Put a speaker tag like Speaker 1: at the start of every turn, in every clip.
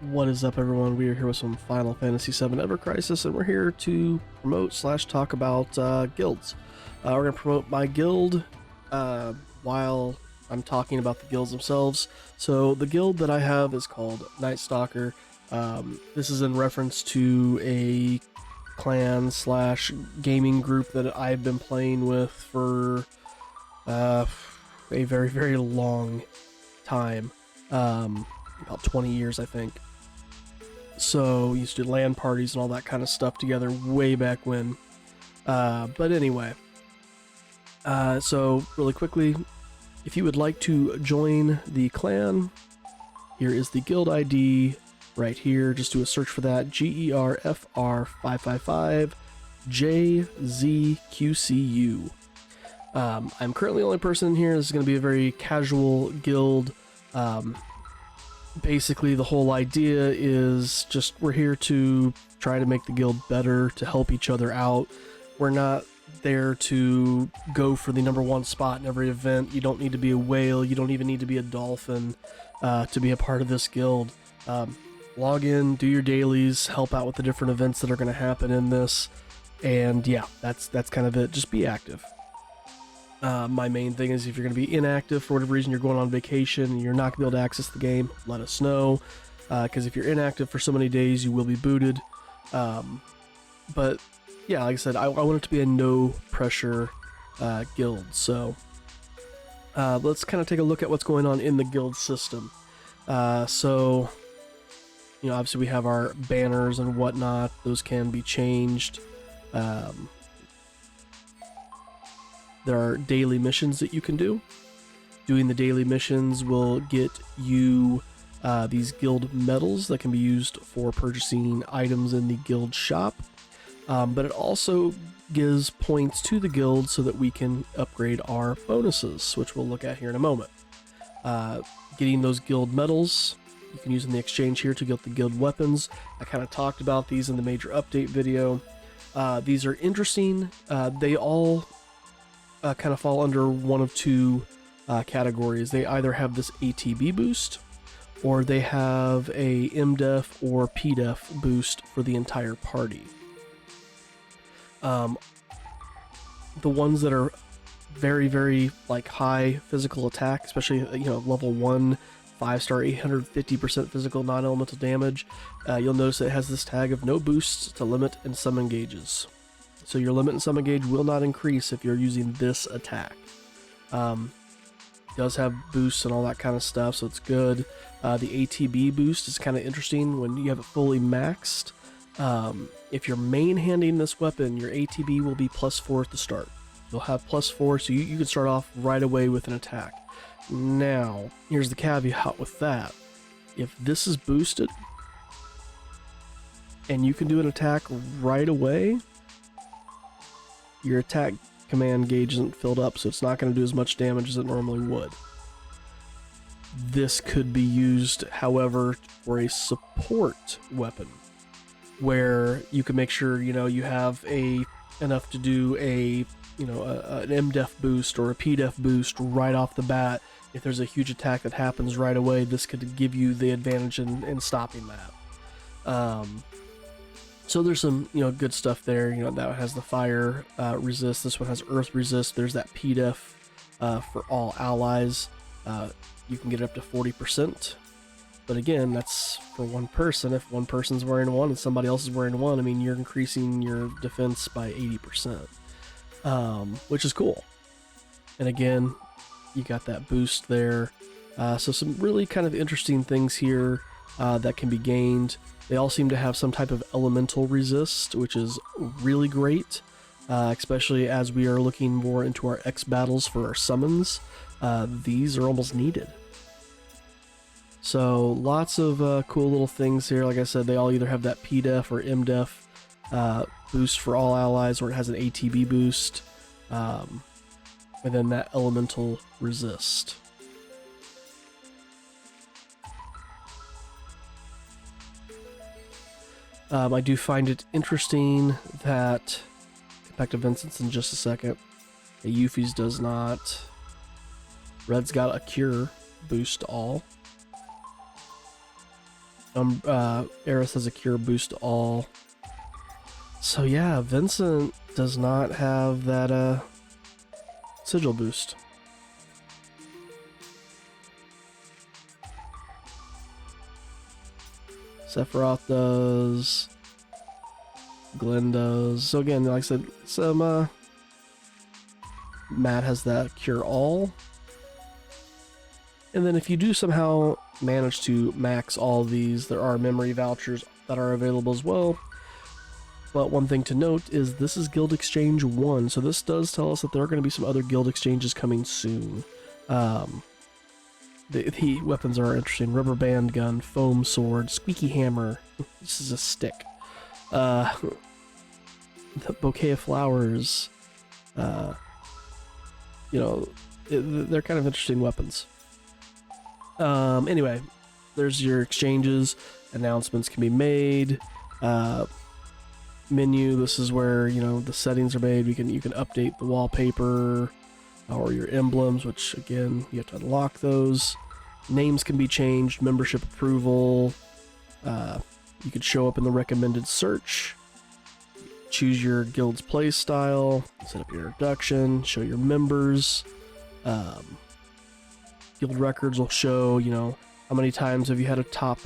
Speaker 1: What is up, everyone? We are here with some Final Fantasy VII Ever Crisis, and we're here to promote / talk about guilds. We're going to promote my guild while I'm talking about the guilds themselves. So the guild that I have is called Night Stalker. This is in reference to a clan / gaming group that I've been playing with for a very, very long time. About 20 years, I think. So we used to do LAN parties and all that kind of stuff together way back when. But anyway, so really quickly, if you would like to join the clan, here is the guild ID right here. Just do a search for that, GERFR555JZQCU. I'm currently the only person in here. This is going to be a very casual guild. Basically, the whole idea is just we're here to try to make the guild better, to help each other out. We're not there to go for the #1 spot in every event. You don't need to be a whale. You don't even need to be a dolphin to be a part of this guild. Log in, do your dailies, help out with the different events that are going to happen in this, and yeah, that's kind of it. Just be active. My main thing is if you're going to be inactive for whatever reason, you're going on vacation and you're not going to be able to access the game, let us know, because if you're inactive for so many days, you will be booted. But yeah, like I said, I want it to be a no pressure guild. So let's kind of take a look at what's going on in the guild system. So, you know, obviously we have our banners and whatnot. Those can be changed. There are daily missions that you can do. Doing the daily missions will get you these guild medals that can be used for purchasing items in the guild shop. But it also gives points to the guild so that we can upgrade our bonuses, which we'll look at here in a moment. Getting those guild medals, you can use in the exchange here to get the guild weapons. I kind of talked about these in the major update video. These are interesting. They all kind of fall under one of two categories. They either have this ATB boost, or they have a MDef or PDef boost for the entire party. The ones that are very, very like high physical attack, especially level 1, 5-star, 850% physical non-elemental damage, you'll notice it has this tag of no boosts to limit and summon gauges. So your limit and summon gauge will not increase if you're using this attack. It does have boosts and all that kind of stuff, so it's good. The ATB boost is kind of interesting when you have it fully maxed. If you're main-handing this weapon, your ATB will be +4 at the start. You'll have +4, so you can start off right away with an attack. Now, here's the caveat with that. If this is boosted, and you can do an attack right away, your attack command gauge isn't filled up, so it's not going to do as much damage as it normally would. This could be used, however, for a support weapon, where you can make sure you have enough to do an MDef boost or a PDef boost right off the bat. If there's a huge attack that happens right away, this could give you the advantage in stopping that. So there's some good stuff there. That has the fire resist. This one has earth resist. There's that PDef for all allies. You can get up to 40%. But again, that's for one person. If one person's wearing one and somebody else is wearing one, I mean, you're increasing your defense by 80%, which is cool. And again, you got that boost there. So some really kind of interesting things here that can be gained. They all seem to have some type of elemental resist, which is really great, especially as we are looking more into our X battles for our summons. These are almost needed. So lots of cool little things here. Like I said, they all either have that PDef or MDef boost for all allies, or it has an ATB boost, and then that elemental resist. I do find it interesting that back to Vincent's in just a second. Yuffie's does not. Red's got a cure boost all. Eris has a cure boost to all. So yeah, Vincent does not have that sigil boost. Sephiroth does. Glenn does. So again, like I said, some Matt has that cure all. And then if you do somehow manage to max all these, there are memory vouchers that are available as well. But one thing to note is this is Guild Exchange 1, so this does tell us that there are going to be some other Guild Exchanges coming soon. The weapons are interesting. Rubber band gun, foam sword, squeaky hammer. This is a stick. The bouquet of flowers. You know, they're kind of interesting weapons. Anyway, there's your exchanges. Announcements can be made. Menu, this is where, you know, the settings are made. You can update the wallpaper or your emblems, which again, you have to unlock those. Names can be changed, membership approval. You could show up in the recommended search. Choose your guild's play style, set up your introduction, show your members. Guild records will show, you know, how many times have you had a top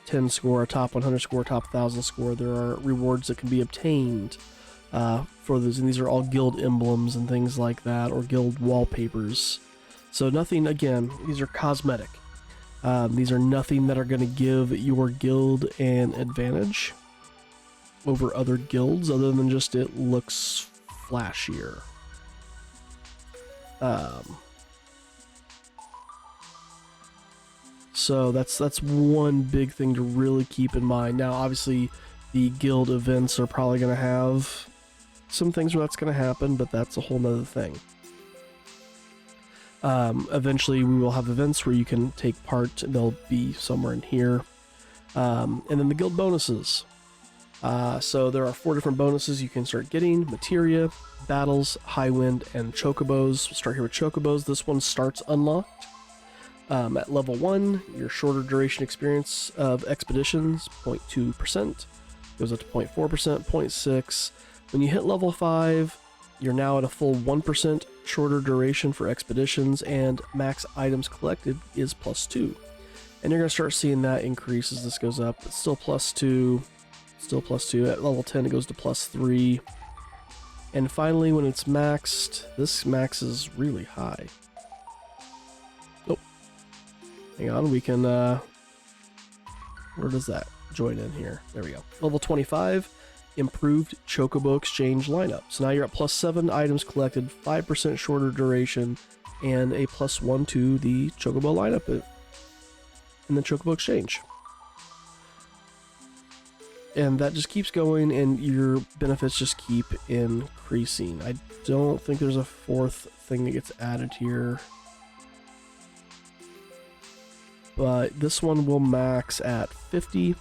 Speaker 1: 10 score, a top 100 score, top 1000 score. There are rewards that can be obtained for those, and these are all guild emblems and things like that, or guild wallpapers. So nothing, again, these are cosmetic. These are nothing that are going to give your guild an advantage over other guilds, other than just it looks flashier. So that's one big thing to really keep in mind. Now, obviously, the guild events are probably going to have some things where that's going to happen, but that's a whole nother thing. Eventually, we will have events where you can take part. They'll be somewhere in here. And then the guild bonuses. So there are 4 different bonuses you can start getting: materia, battles, high wind, and chocobos. We'll start here with chocobos. This one starts unlocked. At level 1, your shorter duration experience of expeditions, 0.2%, goes up to 0.4%, 0.6. When you hit level 5, you're now at a full 1% shorter duration for expeditions, and max items collected is +2. And you're going to start seeing that increase as this goes up. It's still +2, still +2. At level 10, it goes to +3. And finally, when it's maxed, this maxes really high. Hang on, we can, where does that join in here? There we go. Level 25, improved chocobo exchange lineup. So now you're at +7 items collected, 5% shorter duration, and a +1 to the chocobo lineup in the chocobo exchange. And that just keeps going, and your benefits just keep increasing. I don't think there's a 4th thing that gets added here. But this one will max at 50,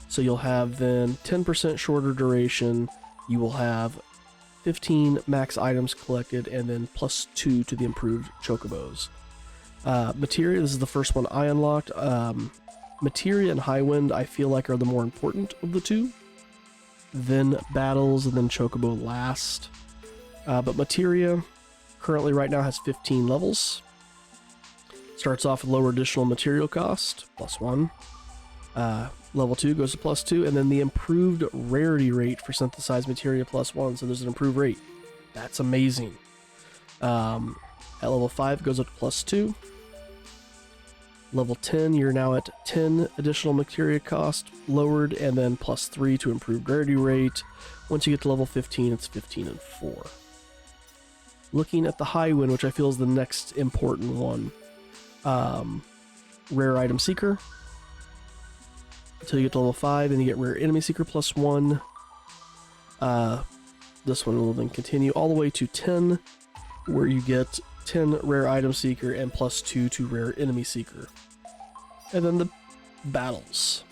Speaker 1: so you'll have then 10% shorter duration, you will have 15 max items collected, and then +2 to the improved chocobos. Materia, this is the first one I unlocked. Materia and High Wind I feel like are the more important of the two. Then battles, and then chocobo last. But Materia currently right now has 15 levels. Starts off with lower additional material cost, +1. Level 2 goes to +2, and then the improved rarity rate for synthesized materia +1, so there's an improved rate. That's amazing. At level 5 it goes up to +2. Level 10, you're now at 10 additional materia cost lowered, and then +3 to improved rarity rate. Once you get to level 15, it's 15 and 4. Looking at the High Wind, which I feel is the next important one. Rare Item Seeker until you get to level 5, and you get Rare Enemy Seeker +1. This one will then continue all the way to 10, where you get 10 Rare Item Seeker and +2 to Rare Enemy Seeker. And then the battles.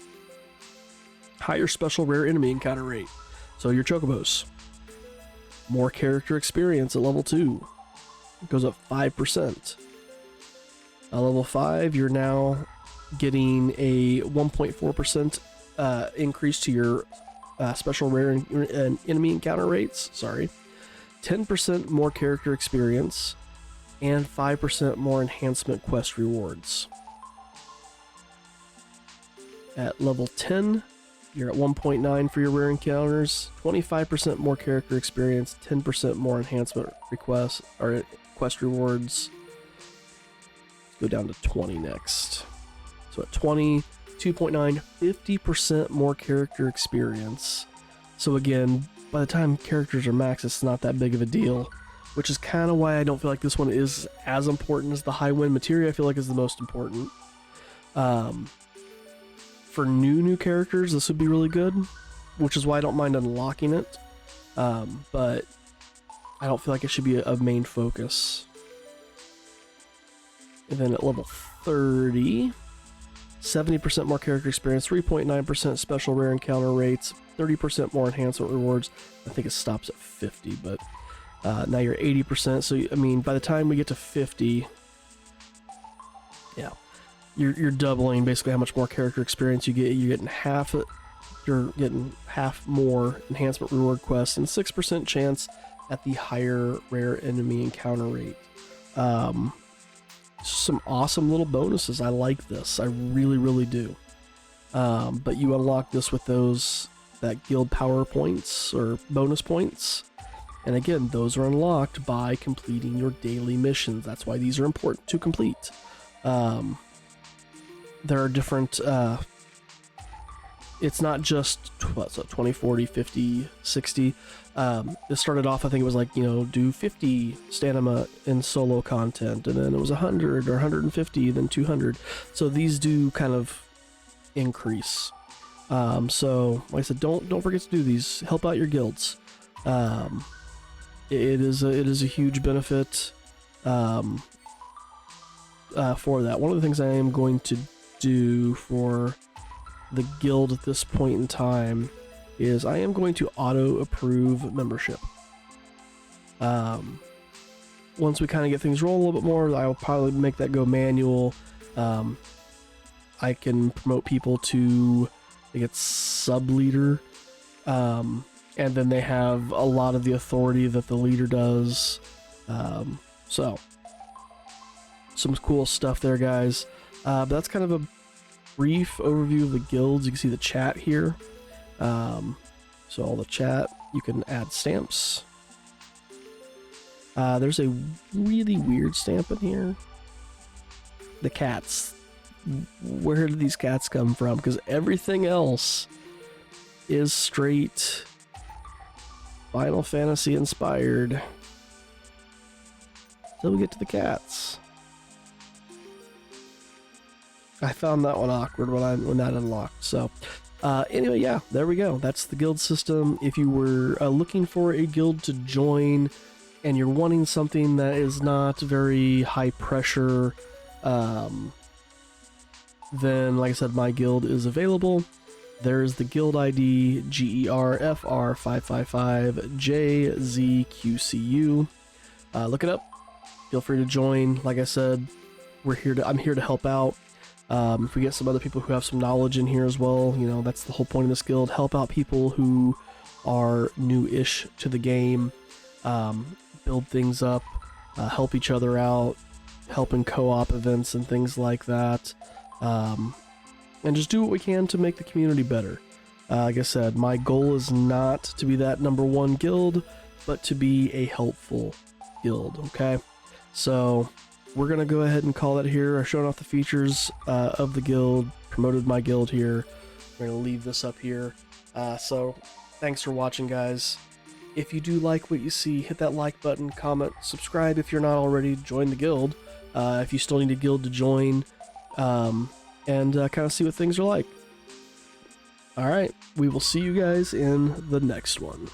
Speaker 1: Higher special rare enemy encounter rate. So your chocobos. More character experience at level 2. It goes up 5%. At level 5, you're now getting a 1.4% increase to your special rare and enemy encounter rates. Sorry, 10% more character experience, and 5% more enhancement quest rewards. At level 10, you're at 1.9 for your rare encounters, 25% more character experience, 10% more enhancement requests or quest rewards. Let's go down to 20 next. So at 20, 2.9, 50% more character experience. So again, by the time characters are max, it's not that big of a deal, which is kind of why I don't feel like this one is as important as the high wind materia. I feel like is the most important. For new characters, this would be really good, which is why I don't mind unlocking it. But I don't feel like it should be a main focus. And then at level 30, 70% more character experience, 3.9% special rare encounter rates, 30% more enhancement rewards. I think it stops at 50, but now you're 80%. So, I mean, by the time we get to 50, yeah, you're doubling basically how much more character experience you get. You're getting half more enhancement reward quests and 6% chance at the higher rare enemy encounter rate. Some awesome little bonuses. I like this. I really do. But you unlock this with that guild power points or bonus points. And again, those are unlocked by completing your daily missions. That's why these are important to complete. There are different, it's not just 20, 40, 50, 60. It started off, I think it was like, do 50 stamina in solo content, and then it was 100 or 150, then 200. So these do kind of increase. So like I said, don't forget to do these. Help out your guilds. It is a huge benefit for that. One of the things I am going to do for the guild at this point in time is I am going to auto-approve membership. Once we kind of get things rolling a little bit more, I will probably make that go manual. I can promote people to, I think it's sub-leader, and then they have a lot of the authority that the leader does. So, some cool stuff there, guys. But that's kind of a brief overview of the guilds. You can see the chat here. So all the chat, you can add stamps. There's a really weird stamp in here. The cats. Where did these cats come from? Because everything else is straight Final Fantasy inspired. Till we get to the cats. I found that one awkward when that unlocked. So, anyway, yeah, there we go. That's the guild system. If you were looking for a guild to join and you're wanting something that is not very high pressure, then, like I said, my guild is available. There's the guild ID GERFR555JZQCU. Look it up. Feel free to join. Like I said, I'm here to help out. If we get some other people who have some knowledge in here as well, that's the whole point of this guild. Help out people who are new-ish to the game, build things up, help each other out, help in co-op events and things like that, and just do what we can to make the community better. Like I said, my goal is not to be that #1 guild, but to be a helpful guild, okay? So we're going to go ahead and call it here. I've shown off the features of the guild, promoted my guild here. We're going to leave this up here. So thanks for watching, guys. If you do like what you see, hit that like button, comment, subscribe if you're not already, join the guild if you still need a guild to join, and kind of see what things are like. Alright, we will see you guys in the next one.